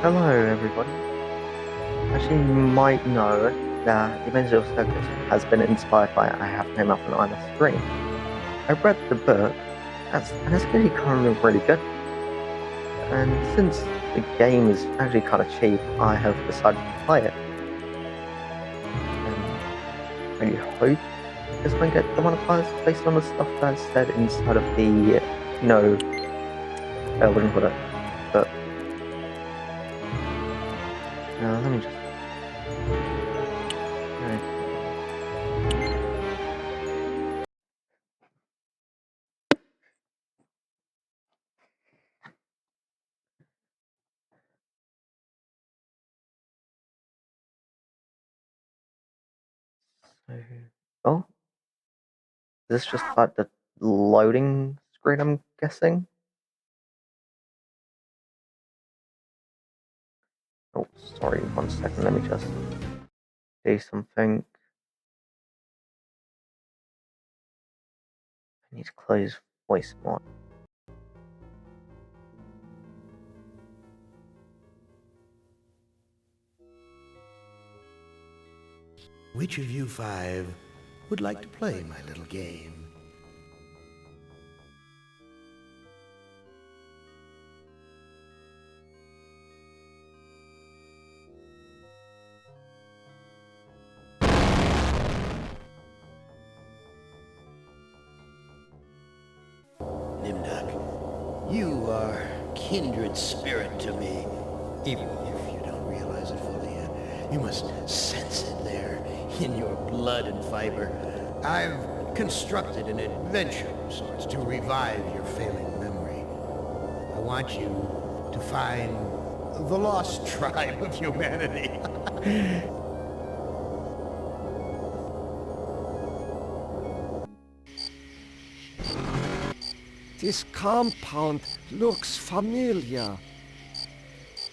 Hello, everybody. Actually, you might know that the Avengers Circus has been inspired by I Have No Mouth and I'm a Scream. I read the book, and it's actually kind of really good. And since the game is actually kind of cheap, I have decided to play it. And I really hope this one gets demonetized based on the stuff that's said inside of the, what do you call it? But, let me just. Oh, is this just like the loading screen, I'm guessing? Oh, sorry, 1 second, let me just do something. I need to close voice mod. Which of you five would like to play my little game? Nimdak, you are kindred spirit to me. Even if you don't realize it fully yet, you must sense it there in your blood and fiber. I've constructed an adventure of sorts to revive your failing memory. I want you to find the lost tribe of humanity. This compound looks familiar.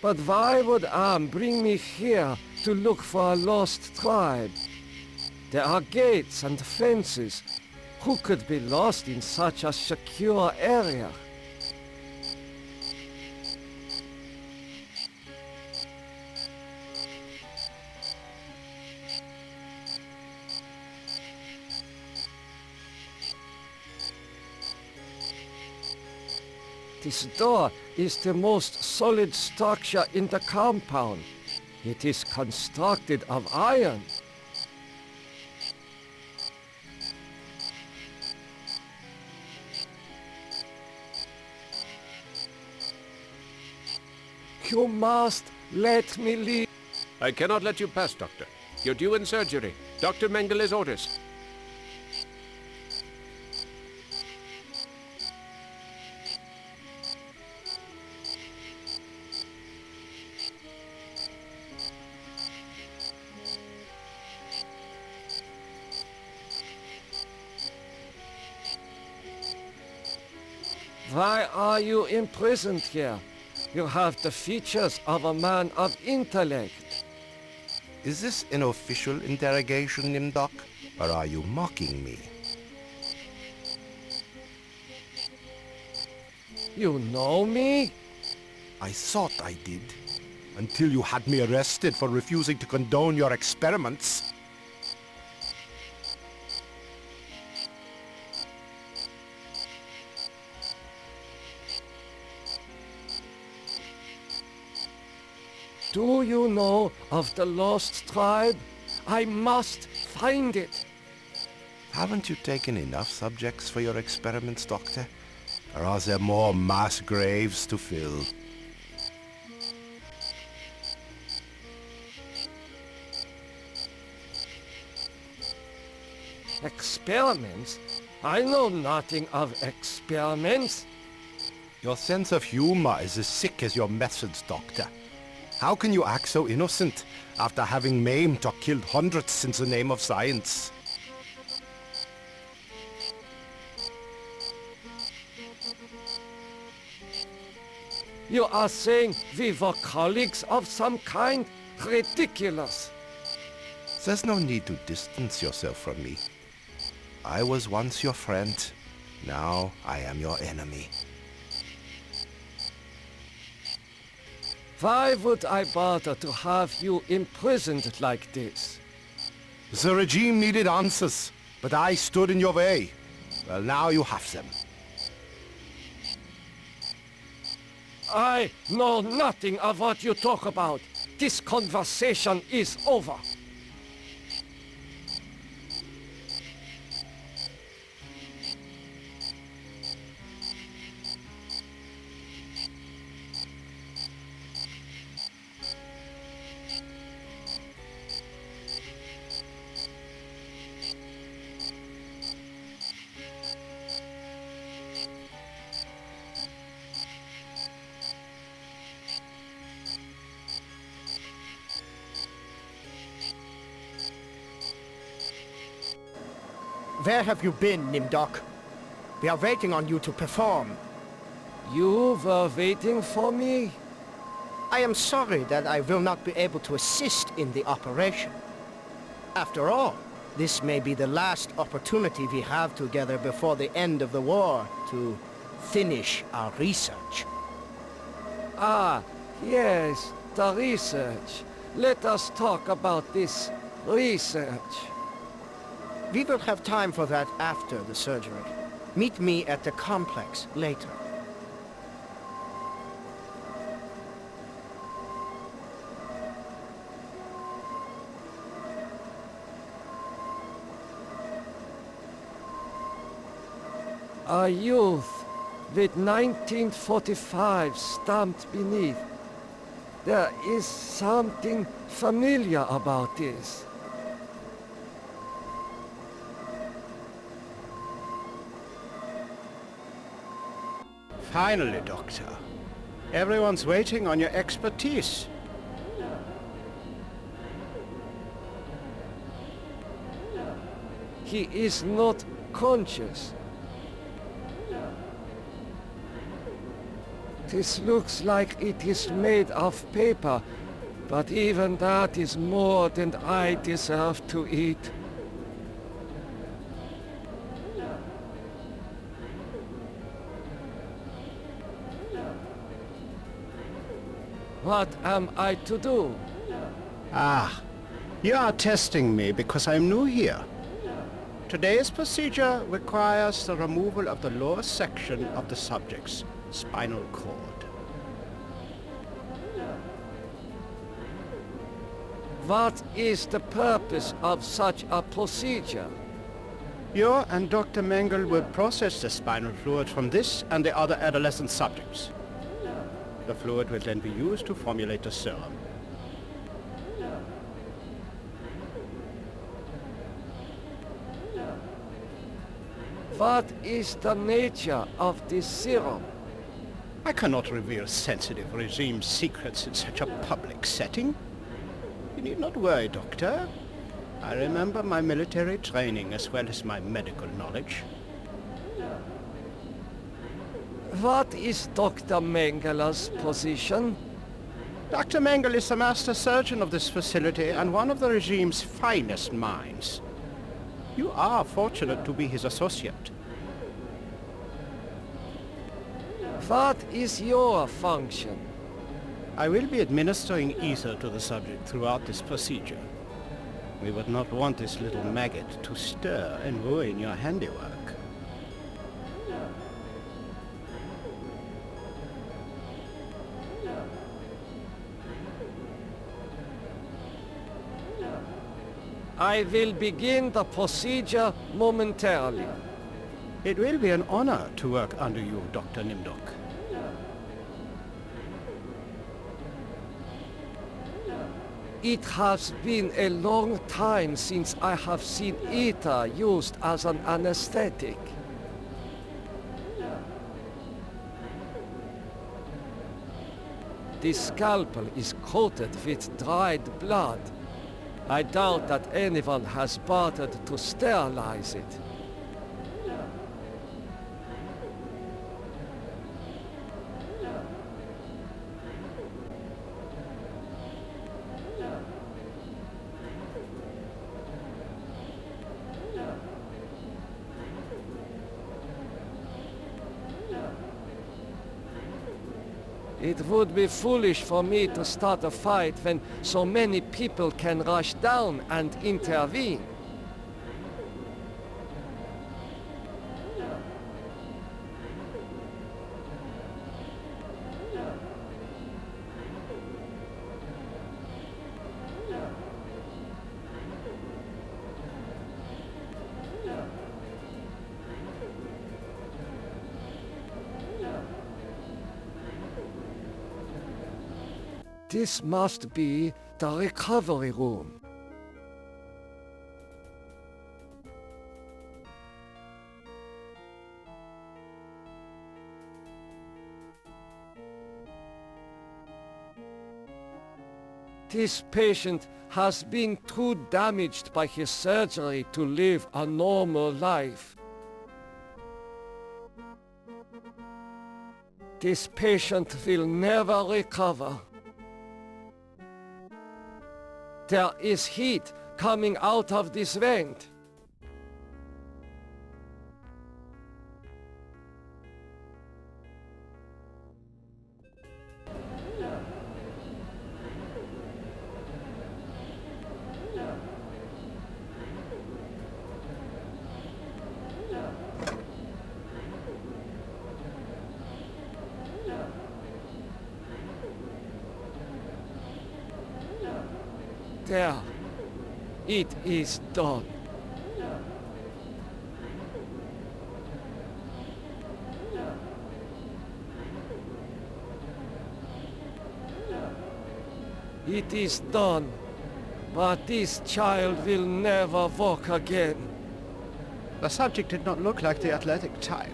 But why would Am bring me here to look for a lost tribe? There are gates and fences. Who could be lost in such a secure area? This door is the most solid structure in the compound. It is constructed of iron. You must let me leave. I cannot let you pass, Doctor. You're due in surgery. Dr. Mengeles orders. Why are you imprisoned here? You have the features of a man of intellect. Is this an official interrogation, Nimdoc? Or are you mocking me? You know me? I thought I did. Until you had me arrested for refusing to condone your experiments. Do you know of the lost tribe? I must find it. Haven't you taken enough subjects for your experiments, Doctor? Or are there more mass graves to fill? Experiments? I know nothing of experiments. Your sense of humor is as sick as your methods, Doctor. How can you act so innocent after having maimed or killed hundreds in the name of science? You are saying we were colleagues of some kind? Ridiculous. There's no need to distance yourself from me. I was once your friend. Now I am your enemy. Why would I bother to have you imprisoned like this? The regime needed answers, but I stood in your way. Well, now you have them. I know nothing of what you talk about. This conversation is over. Where have you been, Nimdok? We are waiting on you to perform. You were waiting for me? I am sorry that I will not be able to assist in the operation. After all, this may be the last opportunity we have together before the end of the war to finish our research. Ah, yes, the research. Let us talk about this research. We will have time for that after the surgery. Meet me at the complex later. A youth with 1945 stamped beneath. There is something familiar about this. Finally, Doctor. Everyone's waiting on your expertise. He is not conscious. This looks like it is made of paper, but even that is more than I deserve to eat. What am I to do? Ah, you are testing me because I'm new here. Today's procedure requires the removal of the lower section of the subject's spinal cord. What is the purpose of such a procedure? You and Dr. Mengele will process the spinal fluid from this and the other adolescent subjects. The fluid will then be used to formulate the serum. What is the nature of this serum? I cannot reveal sensitive regime secrets in such a public setting. You need not worry, Doctor. I remember my military training as well as my medical knowledge. What is Dr. Mengele's position? Dr. Mengele is the master surgeon of this facility and one of the regime's finest minds. You are fortunate to be his associate. What is your function? I will be administering ether to the subject throughout this procedure. We would not want this little maggot to stir and ruin your handiwork. I will begin the procedure momentarily. It will be an honor to work under you, Dr. Nimdok. It has been a long time since I have seen ether used as an anesthetic. The scalpel is coated with dried blood. I doubt that anyone has bothered to sterilize it. It would be foolish for me to start a fight when so many people can rush down and intervene. This must be the recovery room. This patient has been too damaged by his surgery to live a normal life. This patient will never recover. There is heat coming out of this vent. There. It is done. It is done. But this child will never walk again. The subject did not look like the athletic type.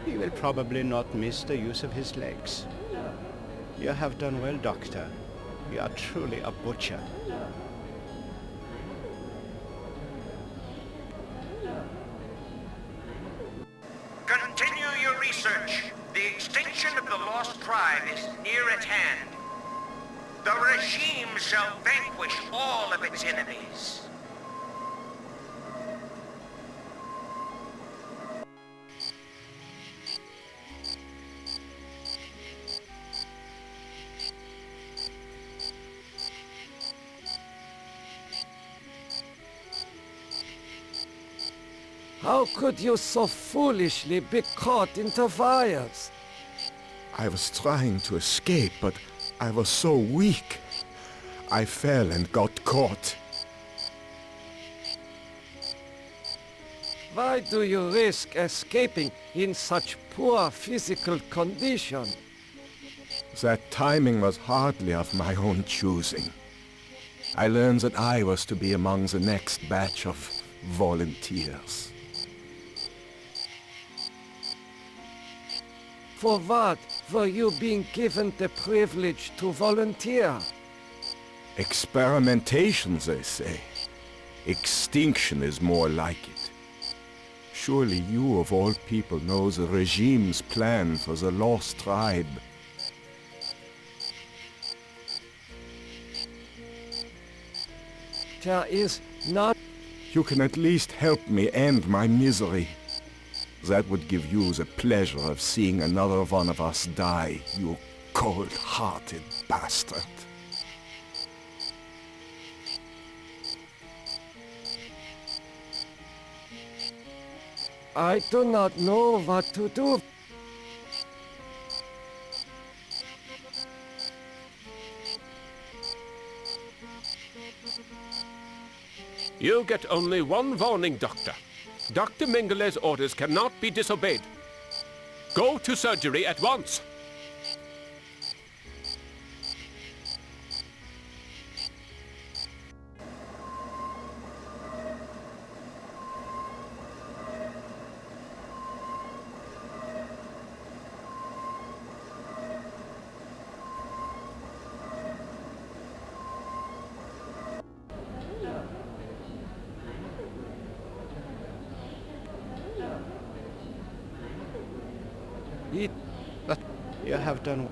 He will probably not miss the use of his legs. You have done well, Doctor. You are truly a butcher. Continue your research. The extinction of the lost tribe is near at hand. The regime shall vanquish all of its enemies. How could you so foolishly be caught into fires? I was trying to escape, but I was so weak. I fell and got caught. Why do you risk escaping in such poor physical condition? That timing was hardly of my own choosing. I learned that I was to be among the next batch of volunteers. For what were you being given the privilege to volunteer? Experimentation, they say. Extinction is more like it. Surely you of all people know the regime's plan for the lost tribe. There is not... You can at least help me end my misery. That would give you the pleasure of seeing another one of us die, you cold-hearted bastard. I do not know what to do. You get only one warning, Doctor. Dr. Mengele's orders cannot be disobeyed. Go to surgery at once. You have done...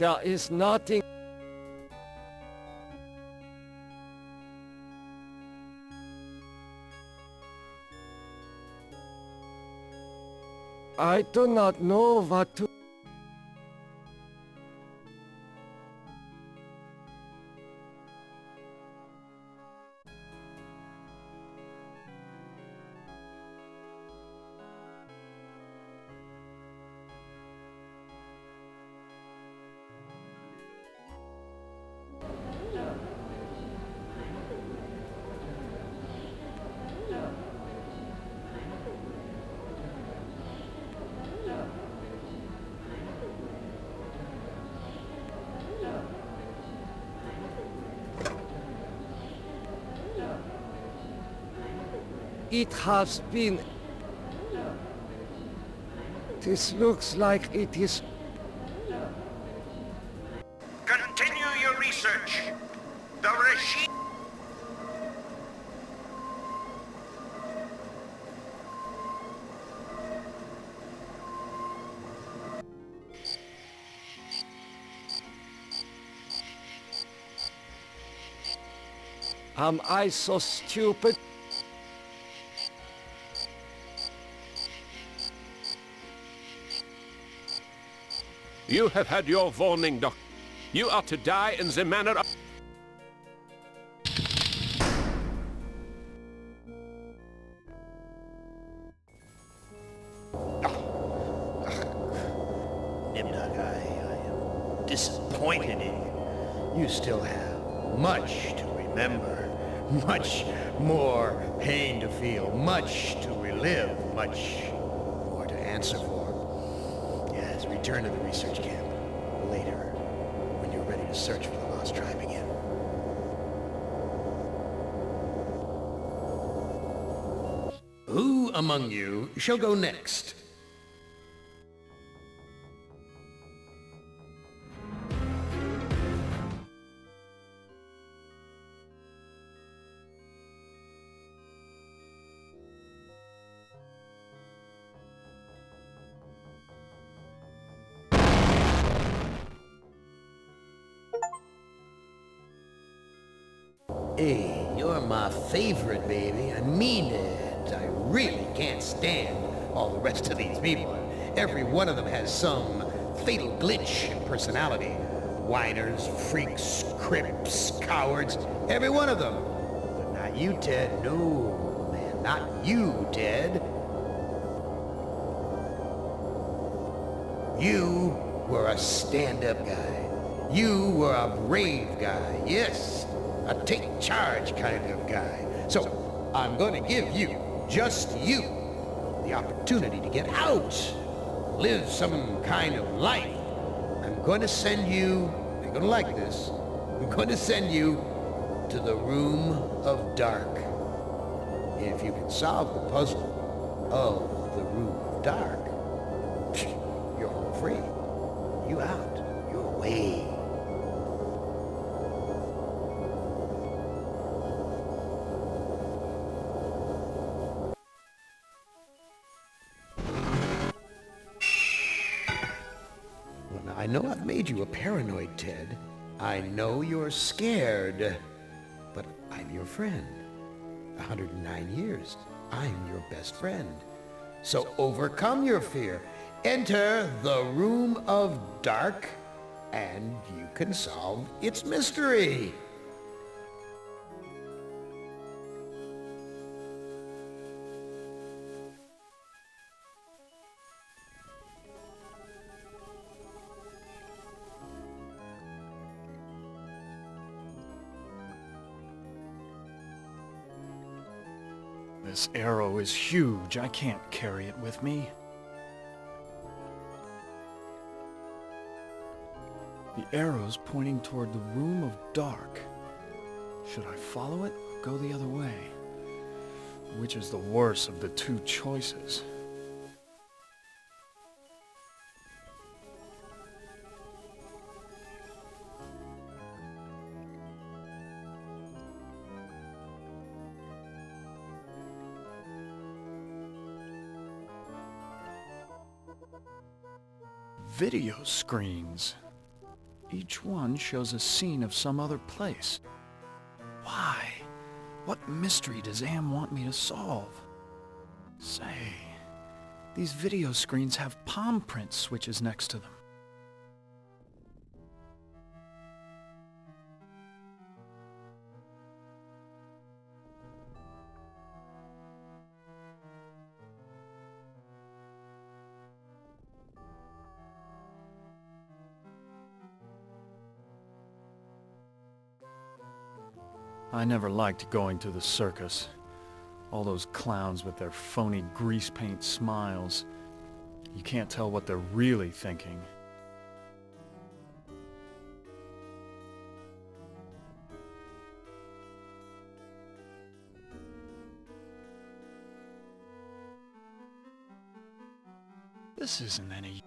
There is nothing. I do not know what to... It has been... This looks like it is... Continue your research. The regime... Am I so stupid? You have had your warning, Doctor. You are to die in the manner of... Nimnog, I am disappointed in you. You still have much to remember, much more pain to feel, much to relive, much more to answer for. Yes, return to the research camp later, when you're ready to search for the lost tribe again. Who among you shall go next? Hey, you're my favorite, baby. I mean it. I really can't stand all the rest of these people. Every one of them has some fatal glitch in personality. Whiners, freaks, crips, cowards, every one of them. But not you, Ted. No, man, not you, Ted. You were a stand-up guy. You were a brave guy, yes. A take charge kind of guy. So, I'm going to give you, just you, the opportunity to get out, live some kind of life. I'm going to send you, you're going to like this, I'm going to send you to the Room of Dark. If you can solve the puzzle of the Room of Dark, you're home free. You out. You're away. I know I've made you a paranoid, Ted. I know you're scared. But I'm your friend. 109 years. I'm your best friend. So overcome your fear. Enter the Room of Dark, and you can solve its mystery. This arrow is huge. I can't carry it with me. The arrow's pointing toward the Room of Dark. Should I follow it or go the other way? Which is the worse of the two choices? Video screens. Each one shows a scene of some other place. Why? What mystery does Am want me to solve? Say, these video screens have palm print switches next to them. I never liked going to the circus. All those clowns with their phony grease paint smiles. You can't tell what they're really thinking. This isn't any...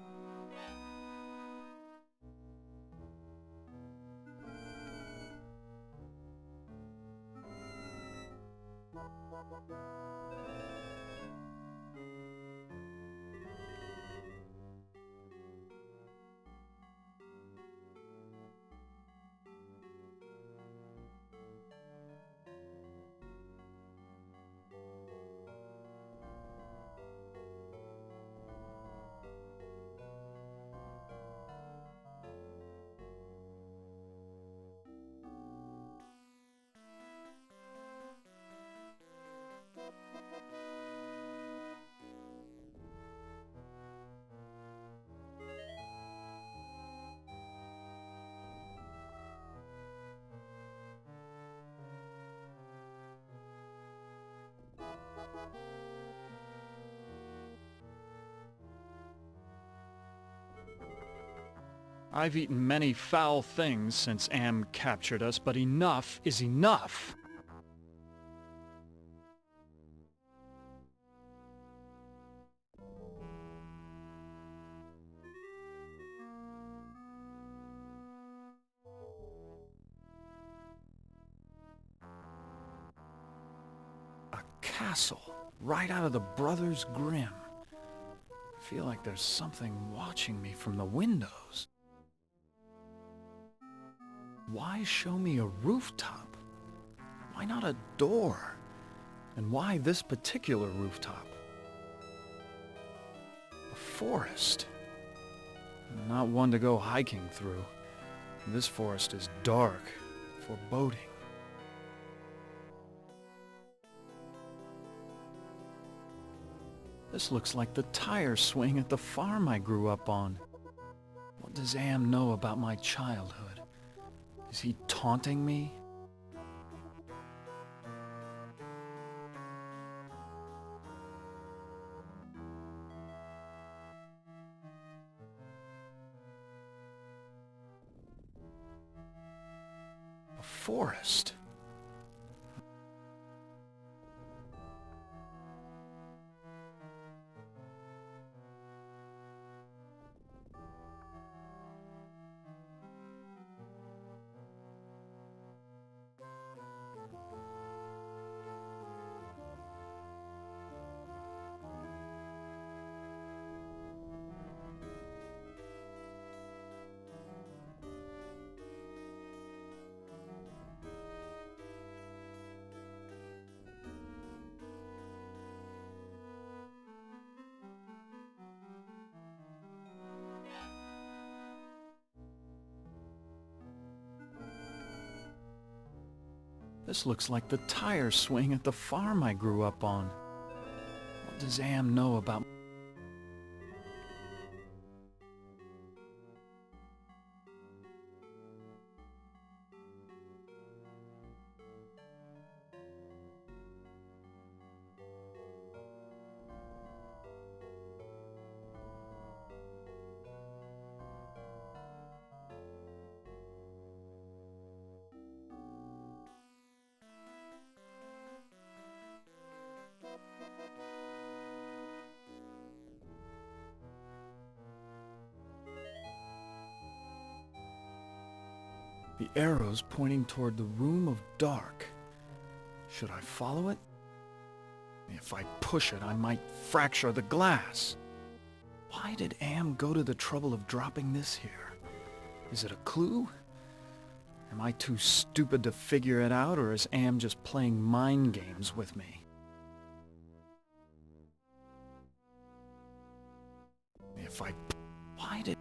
I've eaten many foul things since Am captured us, but enough is enough. A castle, right out of the Brothers Grimm. I feel like there's something watching me from the windows. Why show me a rooftop? Why not a door? And why this particular rooftop? A forest. Not one to go hiking through. This forest is dark, foreboding. This looks like the tire swing at the farm I grew up on. What does Am know about my childhood? Is he taunting me? A forest. This looks like the tire swing at the farm I grew up on. What does Am know about... The arrow's pointing toward the room of dark. Should I follow it? If I push it, I might fracture the glass. Why did Am go to the trouble of dropping this here? Is it a clue? Am I too stupid to figure it out, or is Am just playing mind games with me? If I... Why did...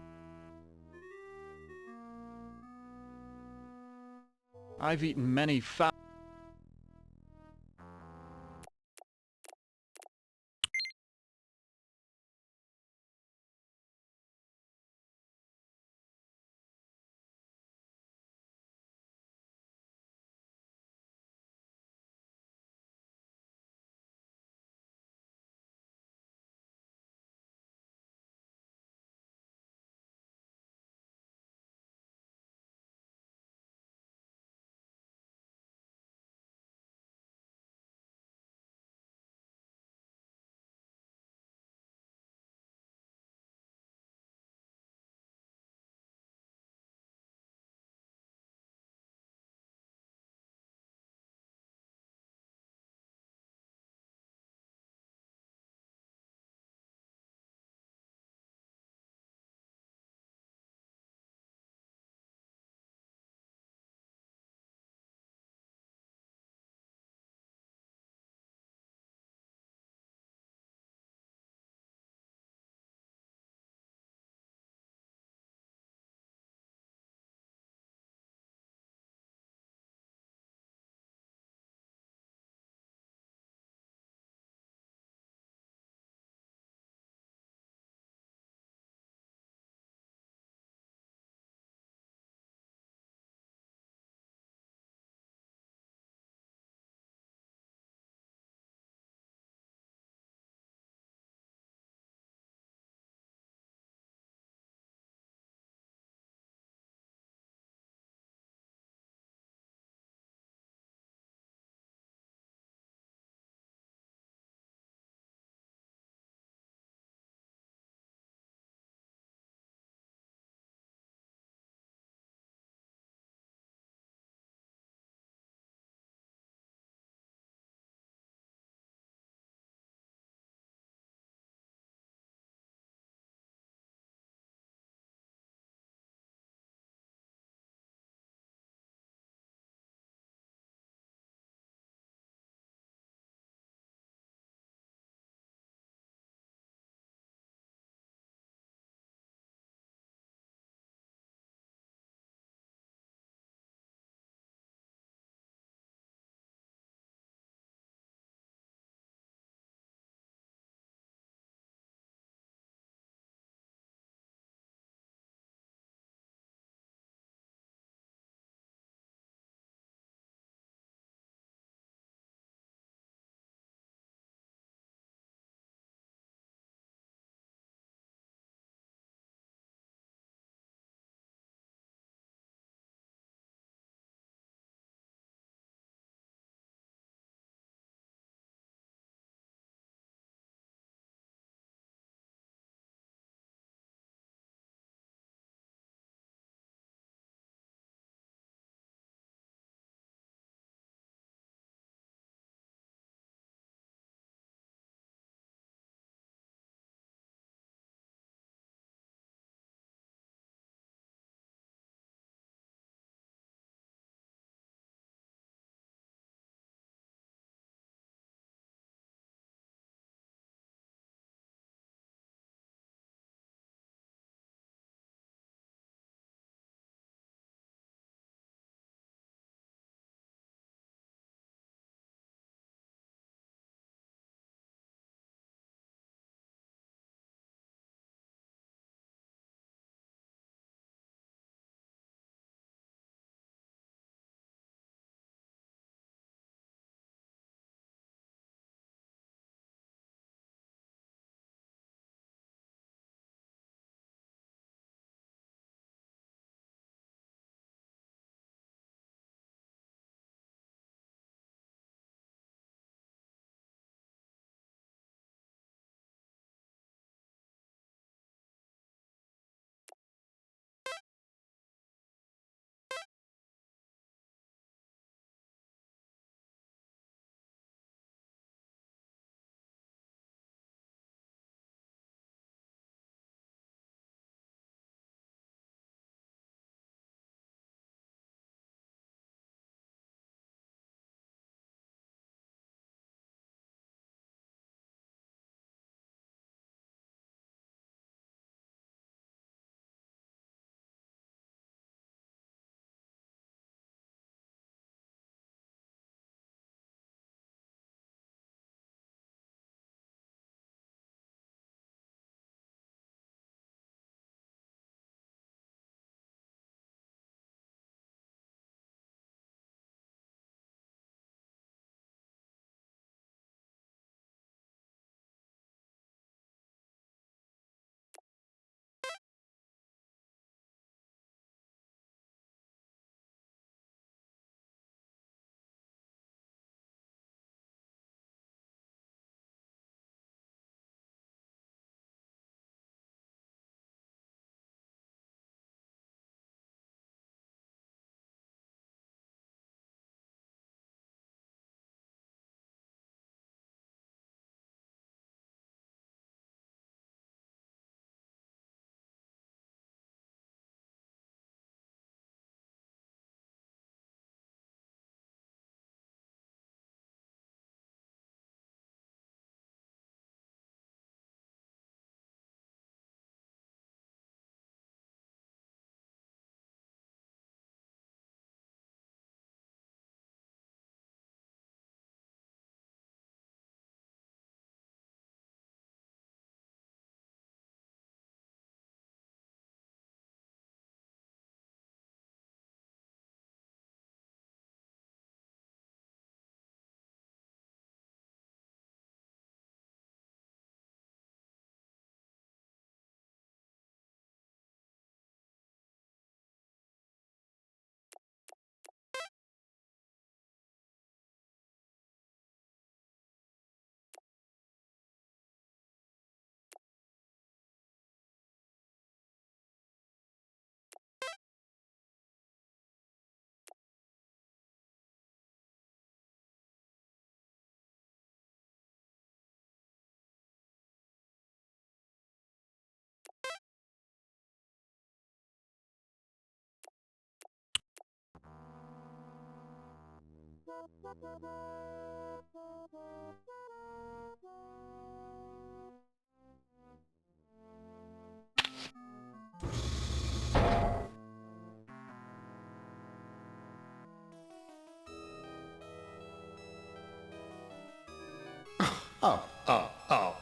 I've eaten many foul...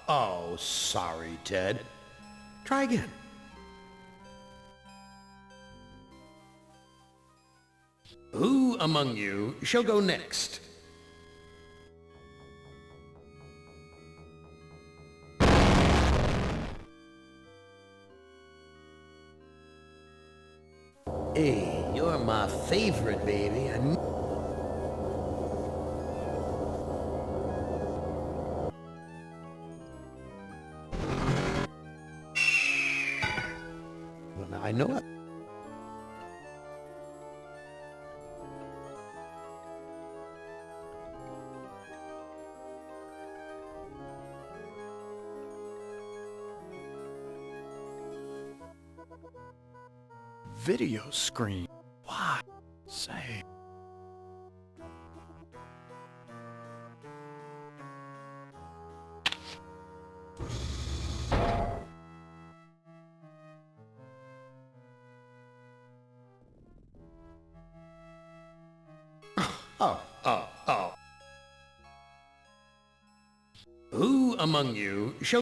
Oh, sorry, Ted. Try again. Who among you shall go next? Hey, you're my favorite, baby. Well, now I know it. Video screen? Why? Say. Who among you shall